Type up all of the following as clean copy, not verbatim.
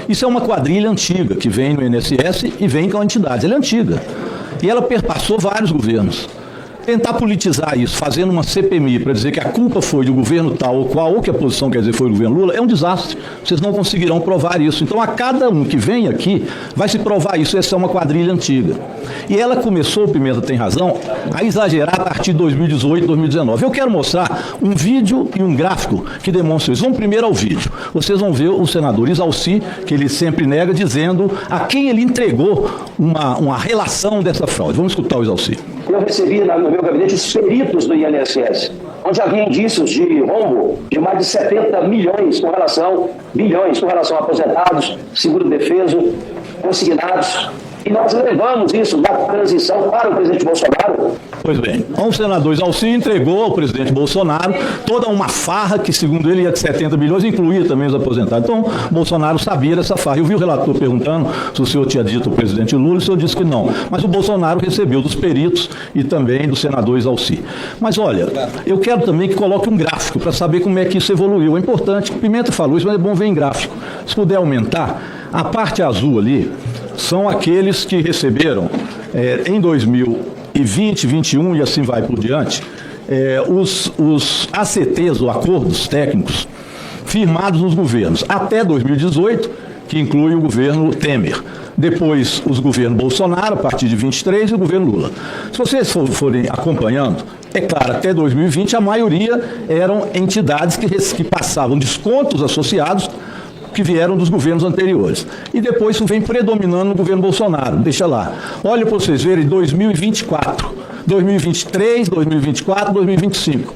Isso é uma quadrilha antiga, que vem no INSS e vem com entidades. Ela é antiga. E ela perpassou vários governos. Tentar politizar isso, fazendo uma CPMI para dizer que a culpa foi do governo tal ou qual, ou que a posição quer dizer foi do governo Lula, é um desastre. Vocês não conseguirão provar isso. Então, a cada um que vem aqui, vai se provar isso. Essa é uma quadrilha antiga. E ela começou, o Pimenta tem razão, a exagerar a partir de 2018, 2019. Eu quero mostrar um vídeo e um gráfico que demonstram isso. Vamos primeiro ao vídeo. Vocês vão ver o senador Isalci, que ele sempre nega, dizendo a quem ele entregou uma relação dessa fraude. Vamos escutar o Isalci. Eu recebi no meu gabinete os peritos do INSS, onde havia indícios de rombo de mais de 70 milhões com relação a aposentados, seguro-defeso, consignados. E nós levamos isso na transição para o presidente Bolsonaro. Pois bem, o senador Isalci entregou ao presidente Bolsonaro toda uma farra que, segundo ele, ia de 70 milhões, incluía também os aposentados. Então, Bolsonaro sabia dessa farra. Eu vi o relator perguntando se o senhor tinha dito ao presidente Lula, e o senhor disse que não. Mas o Bolsonaro recebeu dos peritos e também do senador Isalci. Mas, olha, eu quero também que coloque um gráfico para saber como é que isso evoluiu. É importante, Pimenta falou isso, mas é bom ver em gráfico. Se puder aumentar, a parte azul ali são aqueles que receberam em 2020, 21 e assim vai por diante, os ACTs, ou acordos técnicos, firmados nos governos, até 2018, que inclui o governo Temer. Depois, os governos Bolsonaro, a partir de 23, e o governo Lula. Se vocês forem acompanhando, é claro, até 2020, a maioria eram entidades que passavam descontos associados que vieram dos governos anteriores. E depois isso vem predominando no governo Bolsonaro. Deixa lá. Olha para vocês verem 2024, 2023, 2024, 2025.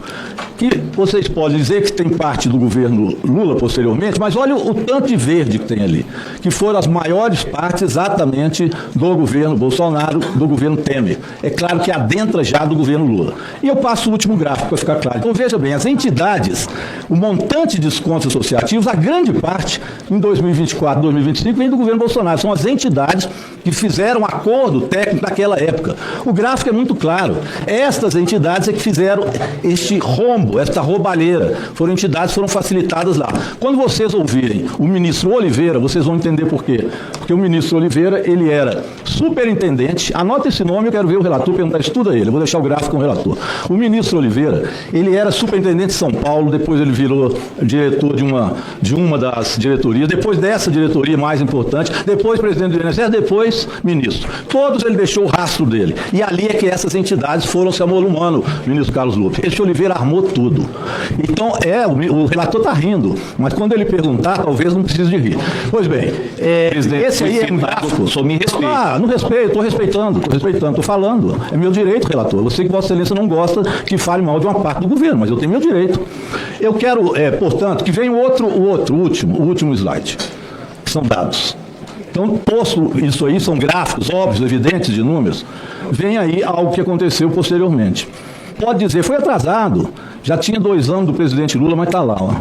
Que vocês podem dizer que tem parte do governo Lula posteriormente, mas olha o tanto de verde que tem ali, que foram as maiores partes exatamente do governo Bolsonaro, do governo Temer. É claro que adentra já do governo Lula. E eu passo o último gráfico para ficar claro. Então veja bem, as entidades, o montante de descontos associativos, a grande parte em 2024, 2025 vem do governo Bolsonaro. São as entidades que fizeram acordo técnico naquela época. O gráfico é muito claro. Estas entidades é que fizeram este rombo, esta roubalheira. Foram entidades que foram facilitadas lá. Quando vocês ouvirem o ministro Oliveira, vocês vão entender por quê. Porque o ministro Oliveira, ele era superintendente, anota esse nome, eu quero ver o relator perguntar, estuda ele, eu vou deixar o gráfico com o relator. O ministro Oliveira, ele era superintendente de São Paulo, depois ele virou diretor de uma das diretorias, depois dessa diretoria mais importante, depois presidente do INSS, depois ministro. Todos ele deixou o rastro dele. E ali é que essas entidades foram se amolumando, ministro Carlos Lupe. Esse Oliveira armou tudo. Então, o relator está rindo, mas quando ele perguntar, talvez não precise de rir. Pois bem, esse aí é um gráfico. Só me respeita. Não respeito, estou respeitando, estou falando. É meu direito, relator. Eu sei que Vossa Excelência não gosta que fale mal de uma parte do governo, mas eu tenho meu direito. Eu quero, portanto, que venha o último slide, que são dados. Então, posto isso aí, são gráficos óbvios, evidentes de números, vem aí algo que aconteceu posteriormente. Pode dizer, foi atrasado, já tinha 2 anos do presidente Lula, mas está lá, ó.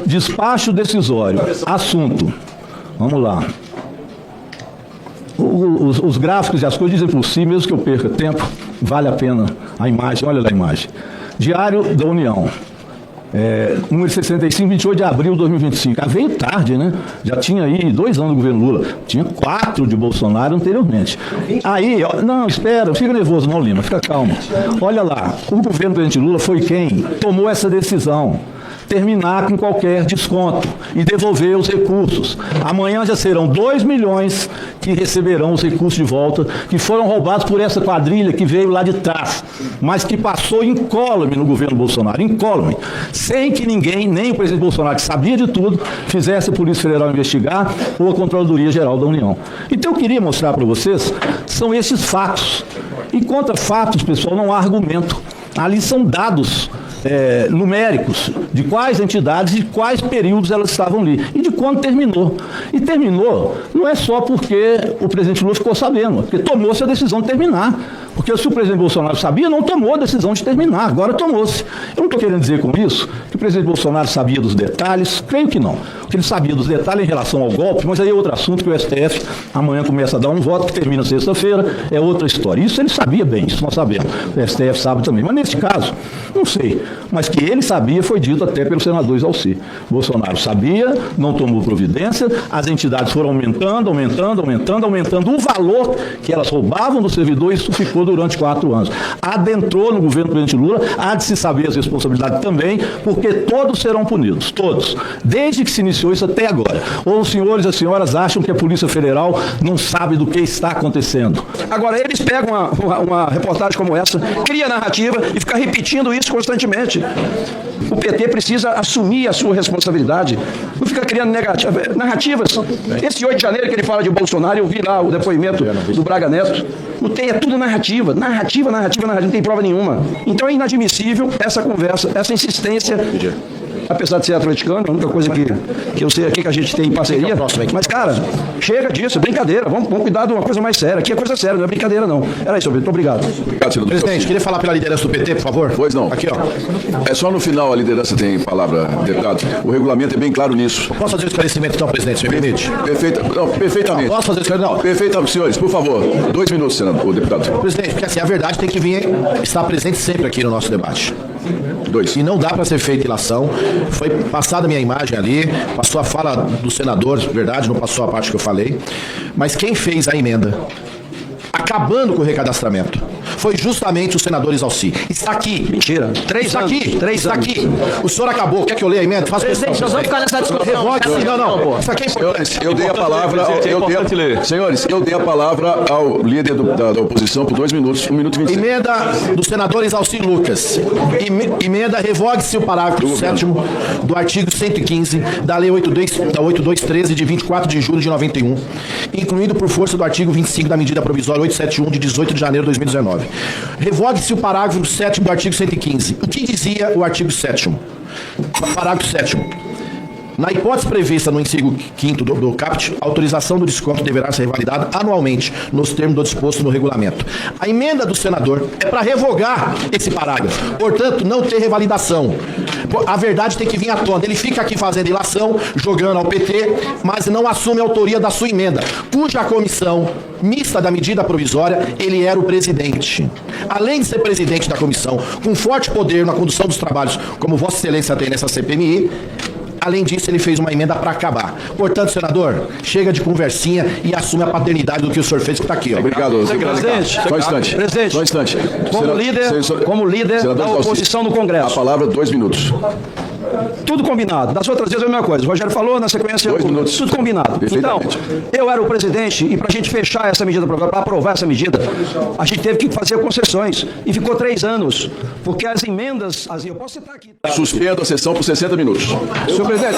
Despacho decisório, assunto, vamos lá. Os gráficos e as coisas dizem por si, mesmo que eu perca tempo, vale a pena a imagem, olha lá a imagem. Diário da União. Número 65, 28 de abril de 2025. Veio tarde, né? Já tinha aí 2 anos do governo Lula. Tinha 4 de Bolsonaro anteriormente. Aí, não, espera, não fica nervoso não, Lima, fica calmo. Olha lá, o governo do presidente Lula foi quem tomou essa decisão. Terminar com qualquer desconto e devolver os recursos. Amanhã já serão 2 milhões que receberão os recursos de volta, que foram roubados por essa quadrilha que veio lá de trás, mas que passou incólume no governo Bolsonaro, incólume, sem que ninguém, nem o presidente Bolsonaro, que sabia de tudo, fizesse a Polícia Federal investigar ou a Controladoria Geral da União. Então eu queria mostrar para vocês, são esses fatos. E contra fatos, pessoal, não há argumento. Ali são dados numéricos de quais entidades e quais períodos elas estavam ali e de quando terminou. E terminou não é só porque o presidente Lula ficou sabendo, porque tomou-se a decisão de terminar. Porque se o presidente Bolsonaro sabia, não tomou a decisão de terminar, agora tomou-se. Eu não estou querendo dizer com isso que o presidente Bolsonaro sabia dos detalhes, creio que não. Porque ele sabia dos detalhes em relação ao golpe, mas aí é outro assunto que o STF amanhã começa a dar um voto, que termina sexta-feira, é outra história. Isso ele sabia bem, isso nós sabemos. O STF sabe também. Mas nesse caso, não sei. mas que ele sabia foi dito até pelo senador Exalci. Bolsonaro sabia, não tomou providência, as entidades foram aumentando o valor que elas roubavam do servidor, e isso ficou durante 4 anos. Adentrou no governo do presidente Lula, há de se saber as responsabilidades também, porque todos serão punidos, todos, desde que se iniciou isso até agora. Ou os senhores e as senhoras acham que a Polícia Federal não sabe do que está acontecendo? Agora, eles pegam uma reportagem como essa, cria narrativa e fica repetindo isso constantemente. O PT precisa assumir a sua responsabilidade. Não fica criando narrativas. Esse 8 de janeiro que ele fala de Bolsonaro, eu vi lá o depoimento do Braga Neto. Não tem, é tudo narrativa. Narrativa, não tem prova nenhuma. Então é inadmissível essa conversa, essa insistência. Apesar de ser atleticano, a única coisa que eu sei aqui que a gente tem em parceria. Mas, cara, chega disso, é brincadeira. Vamos cuidar de uma coisa mais séria. Aqui é coisa séria, não é brincadeira, não. Era isso, muito obrigado. Obrigado, senador. Presidente, queria falar pela liderança do PT, por favor? Pois não. Aqui, ó. É só no final a liderança tem palavra, deputado. O regulamento é bem claro nisso. Posso fazer o esclarecimento, então, presidente, se me permite? Perfeitamente. Posso fazer o esclarecimento? Não. Perfeitamente, senhores, por favor. 2 minutos, senador, deputado. Presidente, porque assim, a verdade tem que estar presente sempre aqui no nosso debate. 2. E não dá para ser feita ilação. Foi passada a minha imagem ali, passou a fala do senador, verdade, não passou a parte que eu falei. Mas quem fez a emenda, acabando com o recadastramento, foi justamente o senador Exalci. Está aqui. Mentira. 3 Está anos. aqui. 3 Está anos. aqui. O senhor acabou. Quer que eu leia a emenda? Faça questão. Presidente, nós vamos ficar nessa discussão. Revogue. Não. Isso aqui é importante. Senhores, eu dei a palavra senhores, eu dei a palavra ao líder da oposição por 2 minutos, 1 minuto e 25. Emenda do senador Exalci Lucas. Emenda revogue-se o parágrafo 7º do artigo 115 da Lei 8213 de 24 de julho de 91, incluído por força do artigo 25 da medida provisória 871 de 18 de janeiro de 2019. Revogue-se o parágrafo 7º do artigo 115. O que dizia o artigo 7º? Parágrafo 7º. Na hipótese prevista no inciso 5º do CAPT, a autorização do desconto deverá ser revalidada anualmente, nos termos do disposto no regulamento. A emenda do senador é para revogar esse parágrafo, portanto, não ter revalidação. A verdade tem que vir à tona. Ele fica aqui fazendo ilação, jogando ao PT, mas não assume a autoria da sua emenda, cuja comissão mista da medida provisória, ele era o presidente. Além de ser presidente da comissão, com forte poder na condução dos trabalhos, como Vossa Excelência tem nessa CPMI, além disso, ele fez uma emenda para acabar. Portanto, senador, chega de conversinha e assume a paternidade do que o senhor fez, que está aqui. Ó. Obrigado. Presidente, Só um instante. Presidente, Só um instante. como líder da oposição no A Congresso. palavra, 2 minutos. Tudo combinado. Das outras vezes é a mesma coisa. O Rogério falou, na sequência, 2 minutos. tudo combinado. Então, Perfeitamente. eu era o presidente e para a gente fechar essa medida, para aprovar essa medida, a gente teve que fazer concessões. E ficou 3 anos. Porque as emendas, eu posso citar aqui. Suspendo a sessão por 60 minutos. Senhor presidente.